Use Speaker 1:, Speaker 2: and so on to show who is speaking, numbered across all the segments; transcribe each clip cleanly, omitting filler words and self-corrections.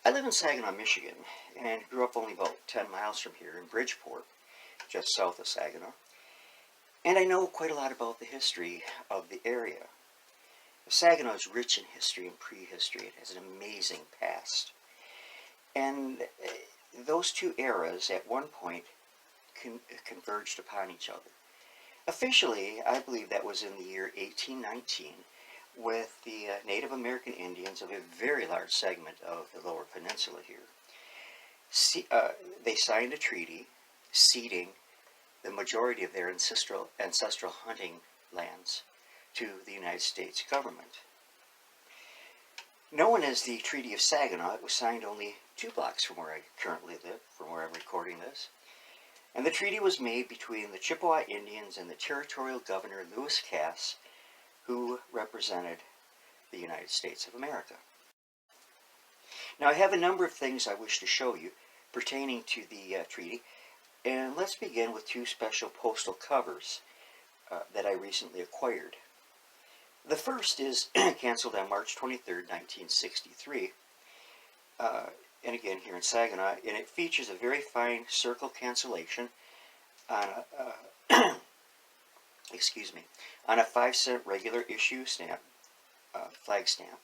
Speaker 1: I live in Saginaw, Michigan, and grew up only about 10 miles from here in Bridgeport, just south of Saginaw. And I know quite a lot about the history of the area. Saginaw is rich in history and prehistory. It has an amazing past. And those two eras at one point converged upon each other. Officially, I believe that was in the year 1819, with the Native American Indians of a very large segment of the Lower Peninsula here. They signed a treaty ceding the majority of their ancestral hunting lands to the United States government. Known as the Treaty of Saginaw, it was signed only 2 blocks from where I currently live, from where I'm recording this. And the treaty was made between the Chippewa Indians and the territorial governor Lewis Cass, who represented the United States of America. Now I have a number of things I wish to show you pertaining to the treaty, and let's begin with 2 special postal covers that I recently acquired. The first is canceled on March 23rd, 1963, and again here in Saginaw, and it features a very fine circle cancellation on a excuse me, on a 5-cent regular issue stamp, flag stamp.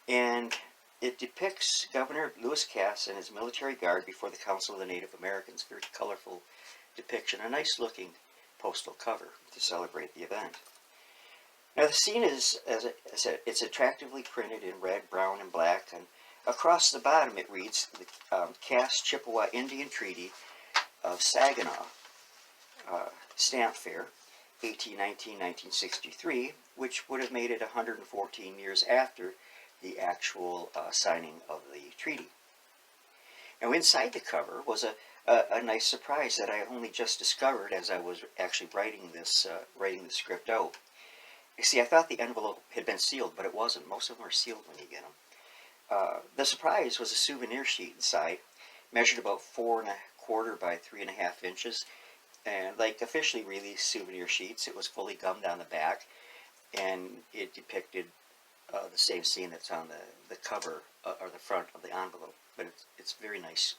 Speaker 1: And it depicts Governor Lewis Cass and his military guard before the Council of the Native Americans. Very colorful depiction, a nice looking postal cover to celebrate the event. Now the scene is, as I said, it's attractively printed in red, brown, and black, and across the bottom it reads the Cass Chippewa Indian Treaty of Saginaw, Stamp Fair, 1819-1963, which would have made it 114 years after the actual signing of the treaty. Now inside the cover was a nice surprise that I only just discovered as I was actually writing the script out. You see, I thought the envelope had been sealed, but it wasn't. Most of them are sealed when you get them. The surprise was a souvenir sheet inside, measured about 4¼ by 3½ inches. And like officially released souvenir sheets, it was fully gummed on the back, and it depicted the same scene that's on the cover or the front of the envelope. But it's very nice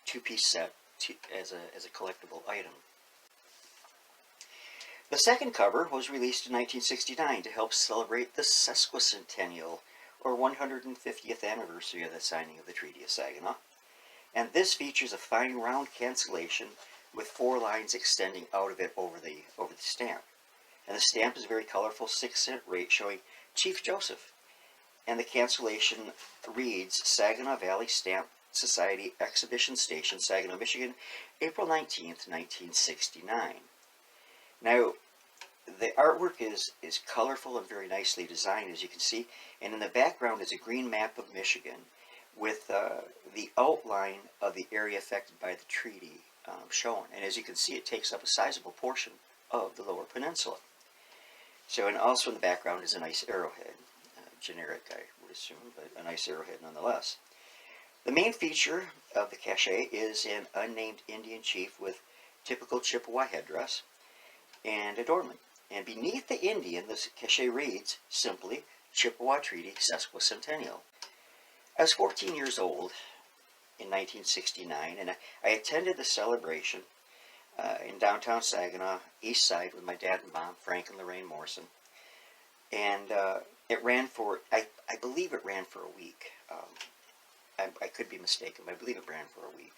Speaker 1: 2-piece set as a collectible item. The second cover was released in 1969 to help celebrate the sesquicentennial, or 150th anniversary of the signing of the Treaty of Saginaw. And this features a fine round cancellation with 4 lines extending out of it over the stamp. And the stamp is a very colorful 6-cent rate showing Chief Joseph. And the cancellation reads Saginaw Valley Stamp Society Exhibition Station, Saginaw, Michigan, April 19th, 1969. Now, the artwork is colorful and very nicely designed, as you can see, and in the background is a green map of Michigan with the outline of the area affected by the treaty shown. And as you can see, it takes up a sizable portion of the Lower Peninsula. So, and also in the background is a nice arrowhead, generic I would assume, but a nice arrowhead nonetheless. The main feature of the cachet is an unnamed Indian chief with typical Chippewa headdress and adornment. And beneath the Indian, the cachet reads simply Chippewa Treaty Sesquicentennial. I was 14 years old in 1969, and I attended the celebration in downtown Saginaw, east side, with my dad and mom, Frank and Lorraine Morrison. And it ran for, I believe it ran for a week. I could be mistaken, but I believe it ran for a week.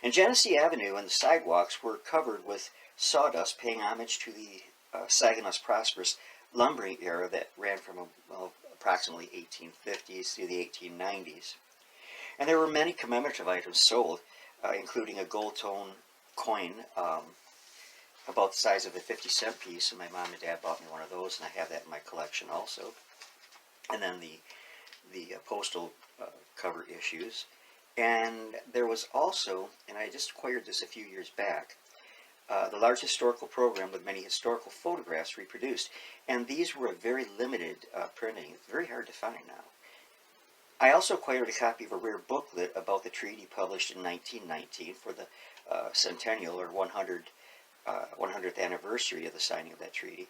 Speaker 1: And Genesee Avenue and the sidewalks were covered with sawdust, paying homage to the Saginaw's prosperous lumbering era that ran from approximately 1850s through the 1890s. And there were many commemorative items sold, including a gold tone coin about the size of a 50-cent piece, and my mom and dad bought me one of those, and I have that in my collection also. And then the postal cover issues. And there was also, and I just acquired this a few years back, the large historical program with many historical photographs reproduced. And these were a very limited printing. It's very hard to find now. I also acquired a copy of a rare booklet about the treaty published in 1919 for the centennial or 100th anniversary of the signing of that treaty.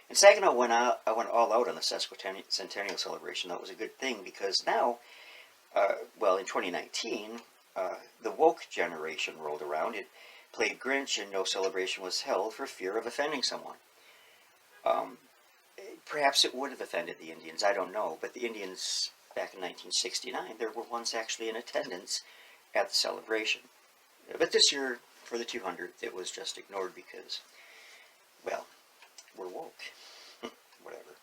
Speaker 1: And Saginaw went all out on the sesquicentennial celebration. That was a good thing because now Well, in 2019, the woke generation rolled around. It played Grinch and no celebration was held for fear of offending someone. Um, Perhaps it would have offended the Indians, I don't know, but the Indians back in 1969, there were ones actually in attendance at the celebration. But this year, for the 200th, it was just ignored because, well, we're woke. Whatever.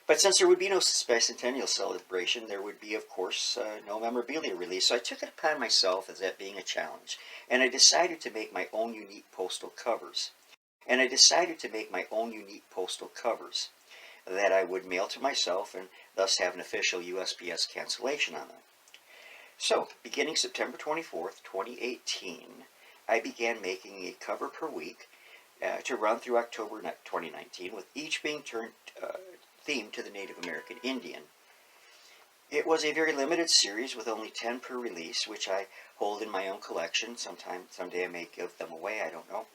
Speaker 1: But since there would be no bicentennial celebration, there would be, of course, no memorabilia release. So I took it upon myself as that being a challenge, and I decided to make my own unique postal covers. That I would mail to myself and thus have an official USPS cancellation on them. So, beginning September 24th, 2018, I began making a cover per week to run through October 2019, with each being themed to the Native American Indian. It was a very limited series with only 10 per release, which I hold in my own collection. Someday I may give them away, I don't know.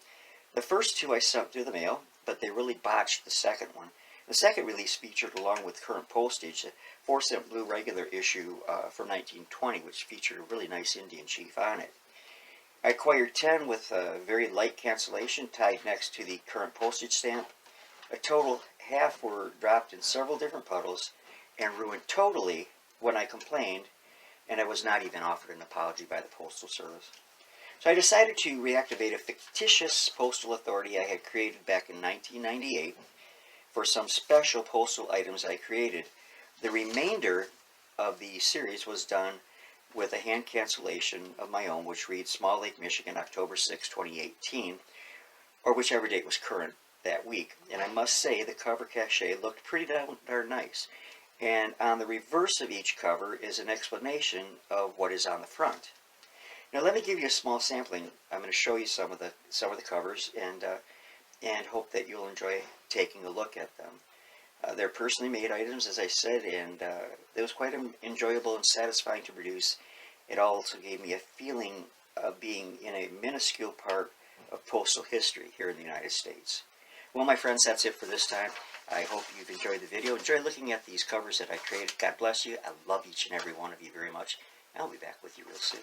Speaker 1: The first two I sent through the mail, but they really botched the second one. The second release featured, along with current postage, a 4-cent blue regular issue from 1920, which featured a really nice Indian chief on it. I acquired 10 with a very light cancellation tied next to the current postage stamp. A total half were dropped in several different puddles and ruined totally when I complained, and I was not even offered an apology by the Postal Service. So I decided to reactivate a fictitious postal authority I had created back in 1998 for some special postal items I created. The remainder of the series was done with a hand cancellation of my own, which reads Small Lake, Michigan, October 6, 2018, or whichever date was current that week. And I must say the cover cachet looked pretty darn nice. And on the reverse of each cover is an explanation of what is on the front. Now let me give you a small sampling. I'm going to show you some of the covers and hope that you'll enjoy taking a look at them. They're personally made items, as I said, and it was quite enjoyable and satisfying to produce. It also gave me a feeling of being in a minuscule part of postal history here in the United States. Well, my friends, that's it for this time. I hope you've enjoyed the video. Enjoy looking at these covers that I created. God bless you. I love each and every one of you very much. I'll be back with you real soon.